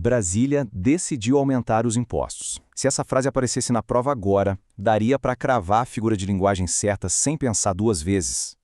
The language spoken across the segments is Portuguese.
Brasília decidiu aumentar os impostos. Se essa frase aparecesse na prova agora, daria para cravar a figura de linguagem certa sem pensar duas vezes.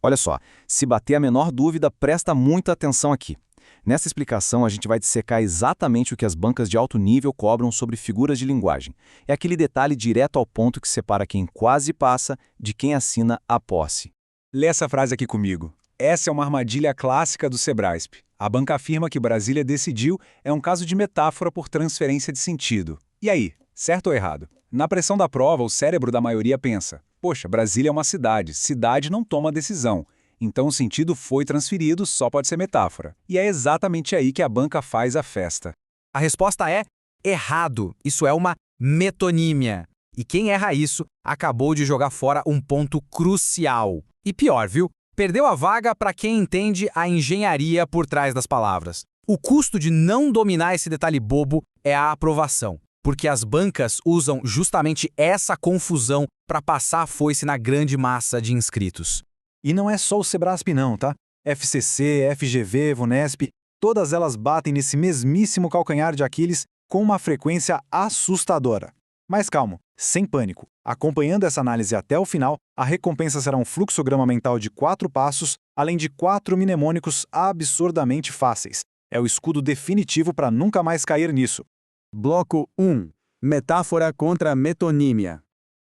Olha só, se bater a menor dúvida, presta muita atenção aqui. Nessa explicação, a gente vai dissecar exatamente o que as bancas de alto nível cobram sobre figuras de linguagem. É aquele detalhe direto ao ponto que separa quem quase passa de quem assina a posse. Lê essa frase aqui comigo. Essa é uma armadilha clássica do Sebrasp. A banca afirma que Brasília decidiu é um caso de metáfora por transferência de sentido. E aí, certo ou errado? Na pressão da prova, o cérebro da maioria pensa: poxa, Brasília é uma cidade, cidade não toma decisão. Então o sentido foi transferido, só pode ser metáfora. E é exatamente aí que a banca faz a festa. A resposta é errado. Isso é uma metonímia. E quem erra isso acabou de jogar fora um ponto crucial. E pior, viu? Perdeu a vaga para quem entende a engenharia por trás das palavras. O custo de não dominar esse detalhe bobo é a aprovação, porque as bancas usam justamente essa confusão para passar a foice na grande massa de inscritos. E não é só o Sebrasp não, tá? FCC, FGV, Vunesp, todas elas batem nesse mesmíssimo calcanhar de Aquiles com uma frequência assustadora. Mas calma, sem pânico. Acompanhando essa análise até o final, a recompensa será um fluxograma mental de 4 passos, além de 4 mnemônicos absurdamente fáceis. É o escudo definitivo para nunca mais cair nisso. Bloco 1. Metáfora contra metonímia.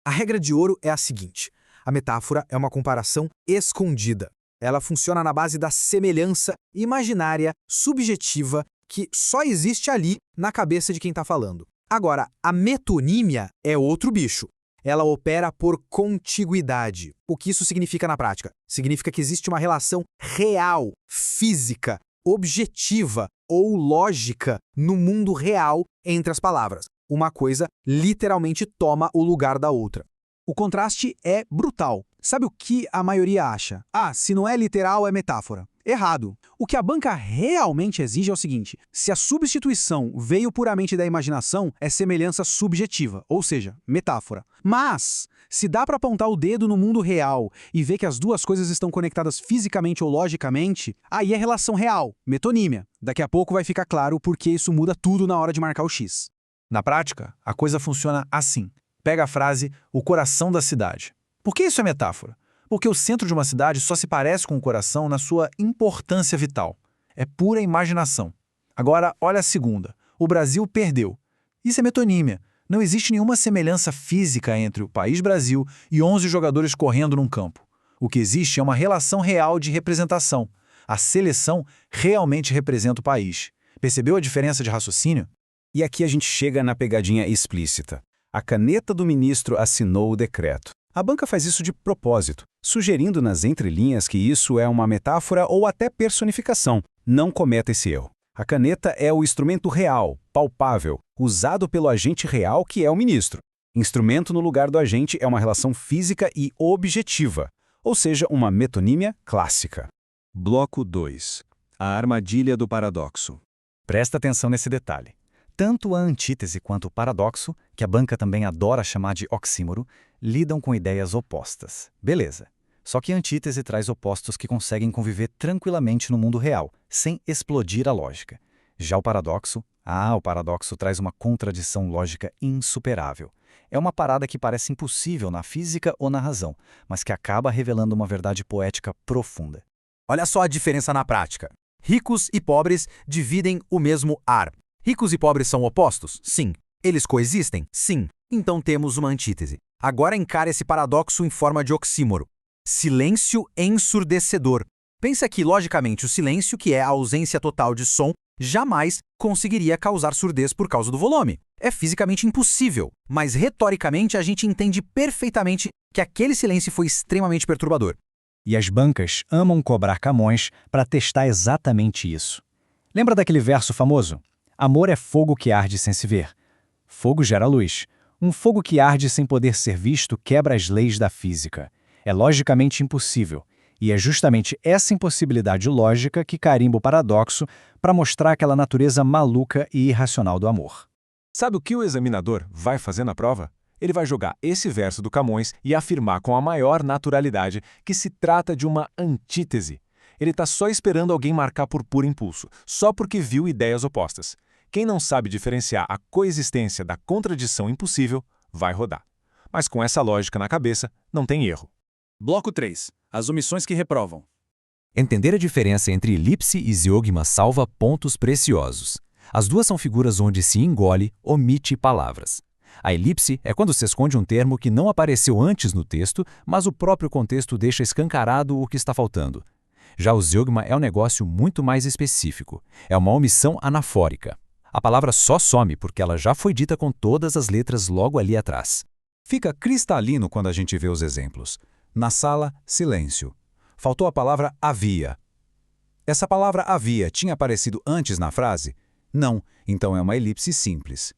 A regra de ouro é a seguinte: a metáfora é uma comparação escondida. Ela funciona na base da semelhança imaginária, subjetiva, que só existe ali na cabeça de quem está falando. Agora, a metonímia é outro bicho. Ela opera por contiguidade. O que isso significa na prática? Significa que existe uma relação real, física, objetiva ou lógica no mundo real entre as palavras. Uma coisa literalmente toma o lugar da outra. O contraste é brutal. Sabe o que a maioria acha? Ah, se não é literal, é metáfora. Errado. O que a banca realmente exige é o seguinte: se a substituição veio puramente da imaginação, é semelhança subjetiva, ou seja, metáfora. Mas, se dá para apontar o dedo no mundo real e ver que as duas coisas estão conectadas fisicamente ou logicamente, aí é relação real, metonímia. Daqui a pouco vai ficar claro por que isso muda tudo na hora de marcar o X. Na prática, a coisa funciona assim. Pega a frase "o coração da cidade". Por que isso é metáfora? Porque o centro de uma cidade só se parece com o coração na sua importância vital. É pura imaginação. Agora, olha a segunda. O Brasil perdeu. Isso é metonímia. Não existe nenhuma semelhança física entre o país Brasil e 11 jogadores correndo num campo. O que existe é uma relação real de representação. A seleção realmente representa o país. Percebeu a diferença de raciocínio? E aqui a gente chega na pegadinha explícita. A caneta do ministro assinou o decreto. A banca faz isso de propósito, sugerindo nas entrelinhas que isso é uma metáfora ou até personificação. Não cometa esse erro. A caneta é o instrumento real, palpável, usado pelo agente real que é o ministro. Instrumento no lugar do agente é uma relação física e objetiva, ou seja, uma metonímia clássica. Bloco 2. A armadilha do paradoxo. Presta atenção nesse detalhe. Tanto a antítese quanto o paradoxo, que a banca também adora chamar de oxímoro, lidam com ideias opostas. Beleza. Só que a antítese traz opostos que conseguem conviver tranquilamente no mundo real, sem explodir a lógica. Já o paradoxo traz uma contradição lógica insuperável. É uma parada que parece impossível na física ou na razão, mas que acaba revelando uma verdade poética profunda. Olha só a diferença na prática. Ricos e pobres dividem o mesmo ar. Ricos e pobres são opostos? Sim. Eles coexistem? Sim. Então temos uma antítese. Agora encare esse paradoxo em forma de oxímoro. Silêncio ensurdecedor. Pensa que, logicamente, o silêncio, que é a ausência total de som, jamais conseguiria causar surdez por causa do volume. É fisicamente impossível, mas retoricamente a gente entende perfeitamente que aquele silêncio foi extremamente perturbador. E as bancas amam cobrar Camões para testar exatamente isso. Lembra daquele verso famoso? Amor é fogo que arde sem se ver. Fogo gera luz. Um fogo que arde sem poder ser visto quebra as leis da física. É logicamente impossível. E é justamente essa impossibilidade lógica que carimba o paradoxo para mostrar aquela natureza maluca e irracional do amor. Sabe o que o examinador vai fazer na prova? Ele vai jogar esse verso do Camões e afirmar com a maior naturalidade que se trata de uma antítese. Ele está só esperando alguém marcar por puro impulso, só porque viu ideias opostas. Quem não sabe diferenciar a coexistência da contradição impossível, vai rodar. Mas com essa lógica na cabeça, não tem erro. Bloco 3. As omissões que reprovam. Entender a diferença entre elipse e zeugma salva pontos preciosos. As duas são figuras onde se engole, omite palavras. A elipse é quando se esconde um termo que não apareceu antes no texto, mas o próprio contexto deixa escancarado o que está faltando. Já o zeugma é um negócio muito mais específico. É uma omissão anafórica. A palavra só some porque ela já foi dita com todas as letras logo ali atrás. Fica cristalino quando a gente vê os exemplos. Na sala, silêncio. Faltou a palavra havia. Essa palavra havia tinha aparecido antes na frase? Não, então é uma elipse simples.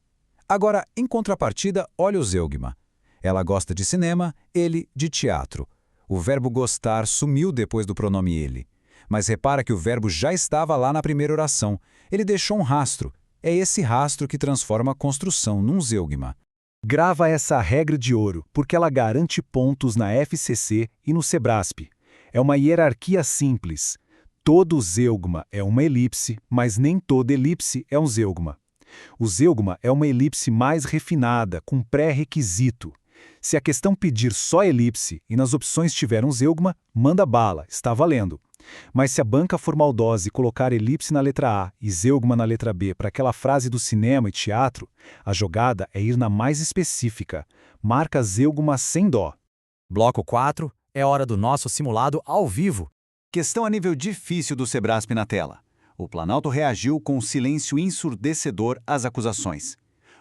Agora, em contrapartida, olha o zeugma. Ela gosta de cinema, ele de teatro. O verbo gostar sumiu depois do pronome ele. Mas repara que o verbo já estava lá na primeira oração. Ele deixou um rastro. É esse rastro que transforma a construção num zeugma. Grava essa regra de ouro, porque ela garante pontos na FCC e no Sebrasp. É uma hierarquia simples. Todo zeugma é uma elipse, mas nem toda elipse é um zeugma. O zeugma é uma elipse mais refinada, com pré-requisito. Se a questão pedir só elipse e nas opções tiver um zeugma, manda bala, está valendo. Mas se a banca for maldosa e colocar elipse na letra A e zeugma na letra B para aquela frase do cinema e teatro, a jogada é ir na mais específica. Marca zeugma sem dó. Bloco 4. É hora do nosso simulado ao vivo. Questão a nível difícil do Sebrasp na tela. O Planalto reagiu com um silêncio ensurdecedor às acusações.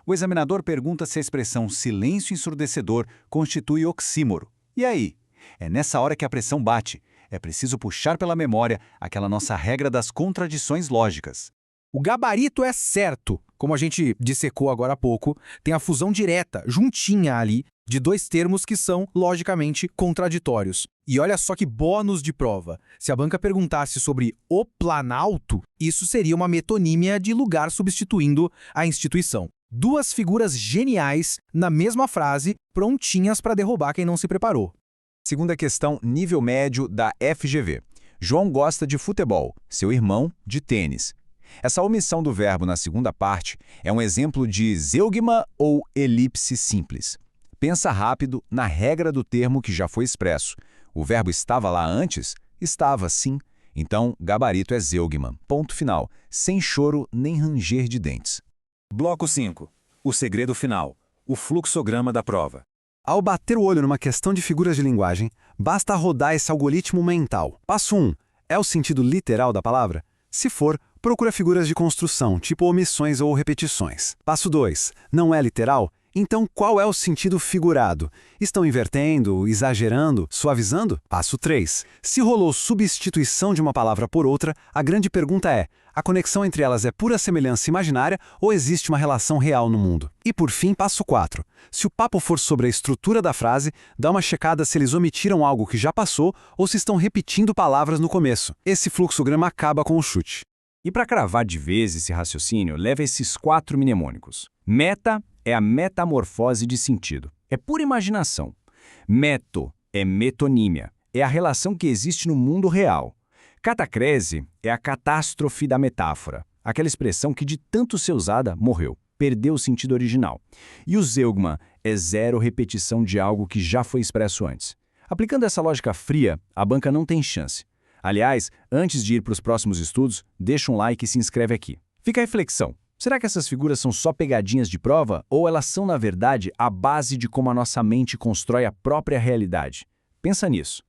O examinador pergunta se a expressão silêncio ensurdecedor constitui oxímoro. E aí? É nessa hora que a pressão bate. É preciso puxar pela memória aquela nossa regra das contradições lógicas. O gabarito é certo. Como a gente dissecou agora há pouco, tem a fusão direta, juntinha ali, de dois termos que são, logicamente, contraditórios. E olha só que bônus de prova. Se a banca perguntasse sobre o Planalto, isso seria uma metonímia de lugar substituindo a instituição. Duas figuras geniais na mesma frase, prontinhas para derrubar quem não se preparou. Segunda questão, nível médio da FGV. João gosta de futebol, seu irmão de tênis. Essa omissão do verbo na segunda parte é um exemplo de zeugma ou elipse simples. Pensa rápido na regra do termo que já foi expresso. O verbo estava lá antes? Estava, sim. Então, gabarito é zeugma. Ponto final. Sem choro nem ranger de dentes. Bloco 5. O segredo final. O fluxograma da prova. Ao bater o olho numa questão de figuras de linguagem, basta rodar esse algoritmo mental. Passo 1. É o sentido literal da palavra? Se for, procura figuras de construção, tipo omissões ou repetições. Passo 2. Não é literal? Então, qual é o sentido figurado? Estão invertendo, exagerando, suavizando? Passo 3. Se rolou substituição de uma palavra por outra, a grande pergunta é: a conexão entre elas é pura semelhança imaginária ou existe uma relação real no mundo? E por fim, passo 4. Se o papo for sobre a estrutura da frase, dá uma checada se eles omitiram algo que já passou ou se estão repetindo palavras no começo. Esse fluxograma acaba com o chute. E para cravar de vez esse raciocínio, leva esses 4 mnemônicos. Meta é a metamorfose de sentido. É pura imaginação. Meto é metonímia. É a relação que existe no mundo real. Catacrese é a catástrofe da metáfora. Aquela expressão que de tanto ser usada, morreu. Perdeu o sentido original. E o zeugma é zero repetição de algo que já foi expresso antes. Aplicando essa lógica fria, a banca não tem chance. Aliás, antes de ir para os próximos estudos, deixa um like e se inscreve aqui. Fica a reflexão. Será que essas figuras são só pegadinhas de prova ou elas são, na verdade, a base de como a nossa mente constrói a própria realidade? Pensa nisso.